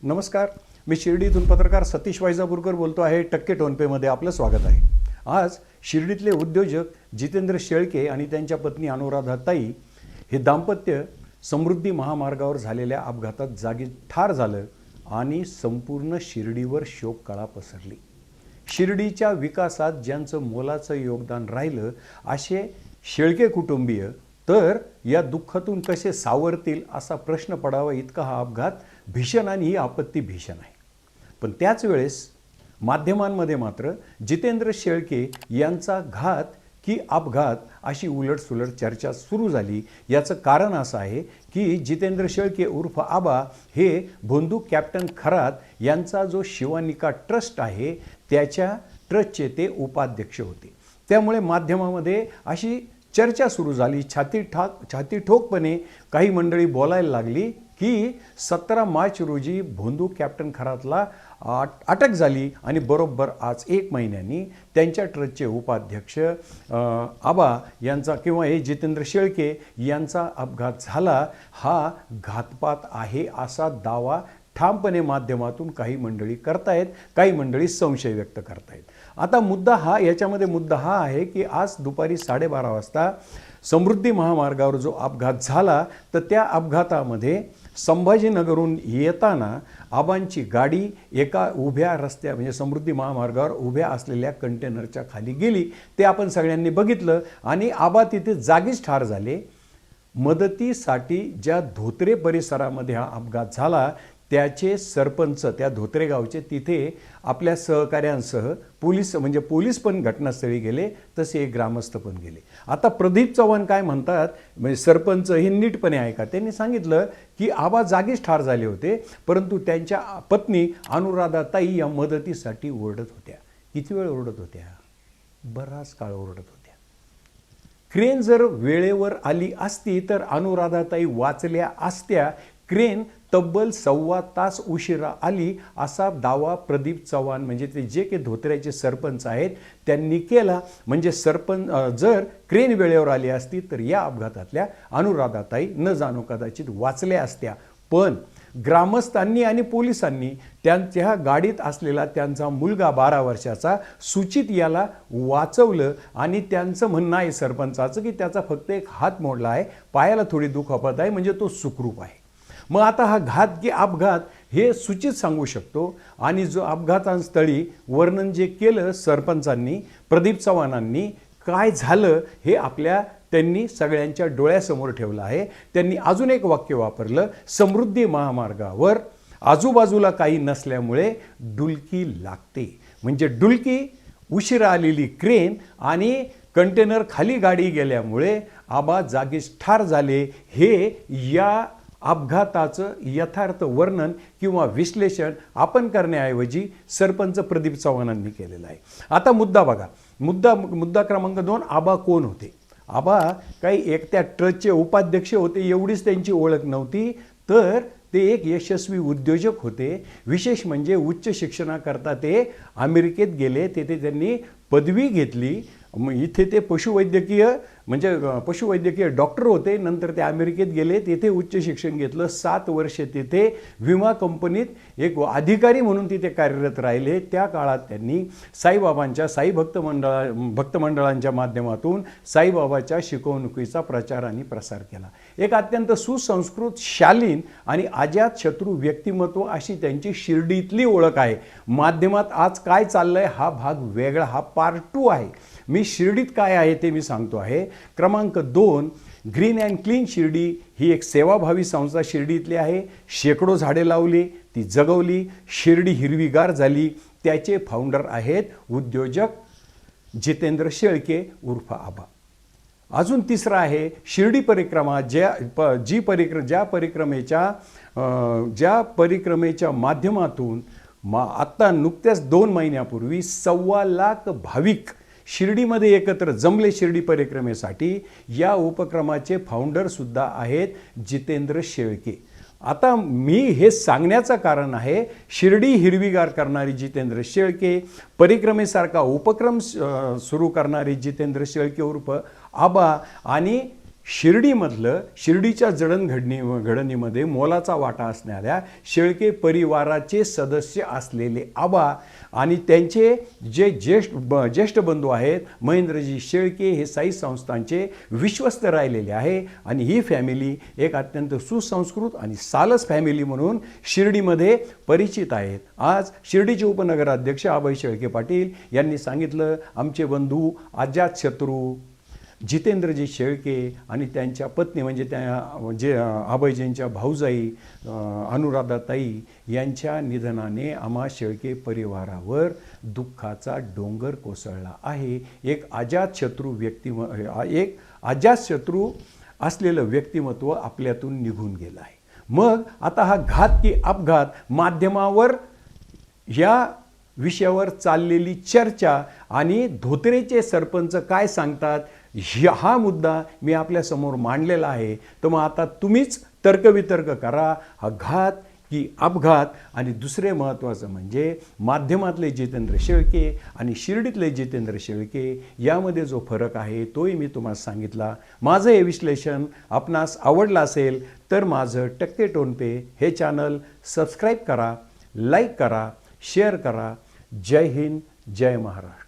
नमस्कार, मी शिर्डीतून पत्रकार सतीश वायजापूरकर बोलतो आहे. टक्के टोनपेमध्ये आपलं स्वागत आहे. आज शिर्डीतले उद्योजक जितेंद्र शेळके आणि त्यांच्या पत्नी अनुराधाताई हे दाम्पत्य समृद्धी महामार्गावर झालेल्या अपघातात जागी ठार झालं आणि संपूर्ण शिर्डीवर शोककळा पसरली. शिर्डीच्या विकासात ज्यांचं मोलाचं योगदान राहिलं असे शेळके कुटुंबीय तर या दुःखातून कसे सावरतील असा प्रश्न पडावा इतका हा अपघात भीषण आणि ही आपत्ती भीषण आहे. पण त्याच वेळेस माध्यमांमध्ये मात्र जितेंद्र शेळके यांचा घात की अपघात अशी उलटसुलट चर्चा सुरू झाली. याचं कारण असं आहे की जितेंद्र शेळके उर्फ आबा हे भोंदू कॅप्टन खरात यांचा जो शिवानिका ट्रस्ट आहे त्याच्या ट्रस्टचे ते उपाध्यक्ष होते. त्यामुळे माध्यमामध्ये अशी चर्चा सुरू झाली. छाती ठोकपणे काही मंडळी बोलायला लागली की 17 मार्च रोजी भोंदू कॅप्टन खरातला अटक झाली आणि बरोबर आज 1 महिन्यांनी त्यांच्या ट्रस्टचे उपाध्यक्ष आबा यांचा किंवा हे जितेंद्र शेळके यांचा अपघात झाला. हा घातपात आहे असा दावा ठामपणे माध्यमातून काही मंडळी करतायत, काही मंडळी संशय व्यक्त करतायत. आता याच्यामध्ये मुद्दा हा आहे की आज दुपारी 12:30 वाजता समृद्धी महामार्गावर जो अपघात झाला तर त्या अपघातामध्ये संभाजीनगरहून येताना आबांची गाडी एका उभ्या रस्त्या म्हणजे समृद्धी महामार्गावर उभ्या असलेल्या कंटेनरच्या खाली गेली. ते आपण सगळ्यांनी बघितलं आणि आबा तिथे जागीच ठार झाले. मदतीसाठी ज्या धोत्रे परिसरामध्ये हा अपघात झाला त्याचे सरपंच त्या धोत्रे गावचे तिथे आपल्या सहकाऱ्यांसह पोलीस पण घटनास्थळी गेले, तसे ग्रामस्थ पण गेले. आता प्रदीप चव्हाण काय म्हणतात म्हणजे सरपंच हे नीटपणे ऐका. त्यांनी सांगितलं की आबा जागीच ठार झाले होते परंतु त्यांच्या पत्नी अनुराधाताई या मदतीसाठी ओरडत होत्या. किती वेळ ओरडत होत्या? बराच काळ ओरडत होत्या. क्रेन जर वेळेवर आली असती तर अनुराधाताई वाचल्या असत्या. क्रेन तब्बल 1.25 तास उशिरा आली असा दावा प्रदीप चव्हाण म्हणजे ते जे काही धोत्र्याचे सरपंच आहेत त्यांनी केला. म्हणजे जर क्रेन वेळेवर आली असती तर या अपघातातल्या अनुराधाताई न जाणो कदाचित वाचल्या असत्या. पण ग्रामस्थांनी आणि पोलिसांनी त्यांच्या गाडीत असलेला त्यांचा मुलगा 12 वर्षाचा सुचित याला वाचवलं आणि त्यांचं म्हणणं आहे सरपंचाचं की त्याचा फक्त एक हात मोडला आहे, पायाला थोडी दुखापत आहे, म्हणजे तो सुखरूप आहे. मग आता हा घात की अपघात हे सूचित सांगू शकतो. आणि जो अपघातास्थळी वर्णन जे केलं सरपंचांनी प्रदीप चव्हाणांनी काय झालं हे त्यांनी सगळ्यांच्या डोळ्यासमोर ठेवलं आहे. त्यांनी अजून एक वाक्य वापरलं, समृद्धी महामार्गावर आजूबाजूला काही नसल्यामुळे डुलकी लागते. म्हणजे डुलकी, उशिरा आलेली क्रेन आणि कंटेनर खाली गाडी गेल्यामुळे आबा जागीच ठार झाले. हे या अपघाताचं यथार्थ वर्णन किंवा विश्लेषण आपण करण्याऐवजी सरपंच प्रदीप चव्हाणांनी केलेलं आहे. आता मुद्दा बघा. मुद्दा क्रमांक 2, आबा कोण होते? आबा काही एकट्या ट्रस्टचे उपाध्यक्ष होते एवढीच त्यांची ओळख नव्हती, तर ते एक यशस्वी उद्योजक होते. विशेष म्हणजे उच्च शिक्षणाकरता ते अमेरिकेत गेले, तेथे त्यांनी पदवी घेतली. इथे ते पशुवैद्यकीय डॉक्टर होते. नंतर ते अमेरिकेत गेले, तेथे उच्च शिक्षण घेतलं. 7 वर्षे तिथे विमा कंपनीत एक अधिकारी म्हणून तिथे कार्यरत राहिले. त्या काळात त्यांनी साईबाबांच्या भक्तमंडळांच्या माध्यमातून साईबाबाच्या शिकवणुकीचा प्रचार आणि प्रसार केला. एक अत्यंत सुसंस्कृत, शालीन आणि अजातशत्रू व्यक्तिमत्व अशी त्यांची शिर्डीतली ओळख आहे. माध्यमात आज काय चाललंय हा भाग वेगळा, हा पार्ट 2 आहे. मी शिर्डीत काय आहे ते मी सांगतो आहे. क्रमांक 2, ग्रीन अँड क्लीन शिर्डी ही एक सेवाभावी संस्था शिर्डीतली आहे. शेकडो झाडे लावली, ती जगवली, शिर्डी हिरवीगार झाली. त्याचे फाउंडर आहेत उद्योजक जितेंद्र शेळके उर्फ आबा. अजून तिसरा आहे शिर्डी परिक्रमा. ज्या परिक्रमेच्या माध्यमातून आत्ता नुकत्याच 2 महिन्यापूर्वी 1.25 लाख भाविक शिर्डीमध्ये एकत्र जमले शिर्डी परिक्रमेसाठी. या उपक्रमाचे फाउंडर सुद्धा आहेत जितेंद्र शेळके. आता मी हे सांगण्याचं कारण आहे, शिर्डी हिरवीगार करणारी जितेंद्र शेळके, परिक्रमेसारखा उपक्रम सुरू करणारी जितेंद्र शेळके उर्फ आबा आणि शिर्डीच्या जडणघडणीमध्ये मोलाचा वाटा असणाऱ्या शेळके परिवाराचे सदस्य असलेले आबा आणि त्यांचे जे ज्येष्ठ बंधू आहेत महेंद्रजी शेळके हे साई संस्थांचे विश्वस्त राहिलेले आहे आणि ही फॅमिली एक अत्यंत सुसंस्कृत आणि सालस फॅमिली म्हणून शिर्डीमध्ये परिचित आहेत. आज शिर्डीचे उपनगराध्यक्ष अभय शेळके पाटील यांनी सांगितलं आमचे बंधू अजातशत्रू जितेंद्रजी शेळके आणि त्यांच्या पत्नी म्हणजे अभयजींच्या भाऊजाई अनुराधाताई यांच्या निधनाने आम्हा शेळके परिवारावर दुःखाचा डोंगर कोसळला आहे. एक अजातशत्रू असलेलं व्यक्तिमत्व आपल्यातून निघून गेलं आहे. मग आता हा घात की अपघात माध्यमावर या विषयावर चाललेली चर्चा आणि धोत्रेचे सरपंच काय सांगतात हा मुद्दा मी आपल्यासमोर मांडलेला आहे. तर मग आता तुम्हीच तर्कवितर्क करा, हा घात की अपघात. आणि दुसरे महत्त्वाचं म्हणजे माध्यमातले जितेंद्र शेळके आणि शिर्डीतले जितेंद्र शेळके यामध्ये जो फरक आहे तोही मी तुम्हाला सांगितला. माझं हे विश्लेषण आपणास आवडलं असेल तर माझं टक्के टोनपे हे चॅनल सबस्क्राईब करा, लाईक करा, शेअर करा. जय हिंद, जय महाराष्ट्र.